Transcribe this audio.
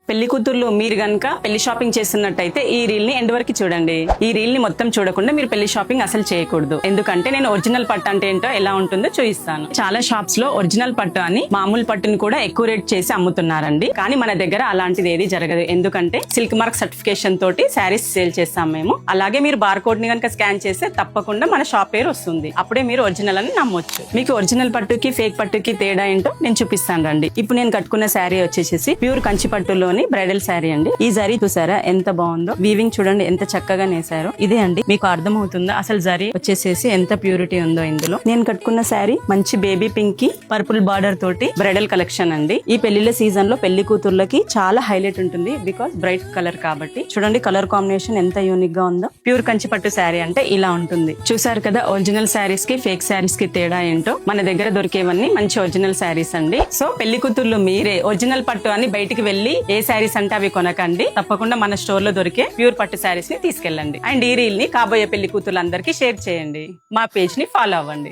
పెళ్లి కూతుర్లు మీరు గనక పెళ్లి షాపింగ్ చేస్తున్నట్టయితే ఈ రీల్ ని ఎండ్ వరకు చూడండి. ఈ రీల్ ని మొత్తం చూడకుండా మీరు పెళ్లి షాపింగ్ అసలు చేయకూడదు. ఎందుకంటే నేను ఒరిజినల్ పట్టు అంటే ఏంటో ఎలా ఉంటుందో చూపిస్తాను. చాలా షాప్స్ లో ఒరిజినల్ పట్టు అని మామూలు పట్టుని కూడా ఎక్కువ రేట్ చేసి అమ్ముతున్నారండి. కానీ మన దగ్గర అలాంటిది ఏది జరగదు. ఎందుకంటే సిల్క్ మార్క్ సర్టిఫికేషన్ తోటి శారీస్ సేల్ చేస్తాం మేము. అలాగే మీరు బార్ కోడ్ ని కనుక స్కాన్ చేస్తే తప్పకుండా మన షాప్ పేరు వస్తుంది. అప్పుడే మీరు ఒరిజినల్ అని నమ్మొచ్చు. మీకు ఒరిజినల్ పట్టుకి ఫేక్ పట్టుకి తేడా ఏంటో నేను చూపిస్తాను రండి. ఇప్పుడు నేను కట్టుకున్న శారీ వచ్చేసి ప్యూర్ కంచి పట్టులోని బ్రైడల్ శారీ అండి. ఈ జరీ చూసారా ఎంత బాగుందో, వీవింగ్ చూడండి ఎంత చక్కగా నేసారో. ఇదే అండి, మీకు అర్థం అవుతుందా అసలు జరీ వచ్చేసేసి ఎంత ప్యూరిటీ ఉందో ఇందులో. నేను కట్టుకున్న శారీ మంచి బేబీ పింక్ కి పర్పుల్ బార్డర్ తోటి బ్రైడల్ కలెక్షన్ అండి. ఈ పెళ్లిళ్ళ సీజన్ లో పెళ్లి కూతుర్లకి చాలా హైలైట్ ఉంటుంది, బికాస్ బ్రైట్ కలర్ కాబట్టి. చూడండి కలర్ కాంబినేషన్ ఎంత యూనిక్ గా ఉందో. ప్యూర్ కంచి పట్టు శారీ అంటే ఇలా ఉంటుంది. చూసారు కదా ఒరిజినల్ శారీస్ కి ఫేక్ శారీస్ కి తేడా ఏంటో. మన దగ్గర దొరికేవన్నీ మంచి ఒరిజినల్ శారీస్ అండి. సో పెళ్లి కూతుర్లు మీరే ఒరిజినల్ పట్టు అని బయటికి వెళ్లి ఏ శారీస్ అంటే అవి కొనకండి. తప్పకుండా మన స్టోర్ లో దొరికే ప్యూర్ పట్టు శారీస్ ని తీసుకెళ్ళండి. అండ్ ఈ రీల్ ని కాబోయే పెళ్లి కూతుర్లందరికీ షేర్ చేయండి. మా పేజ్ ని ఫాలో అవ్వండి.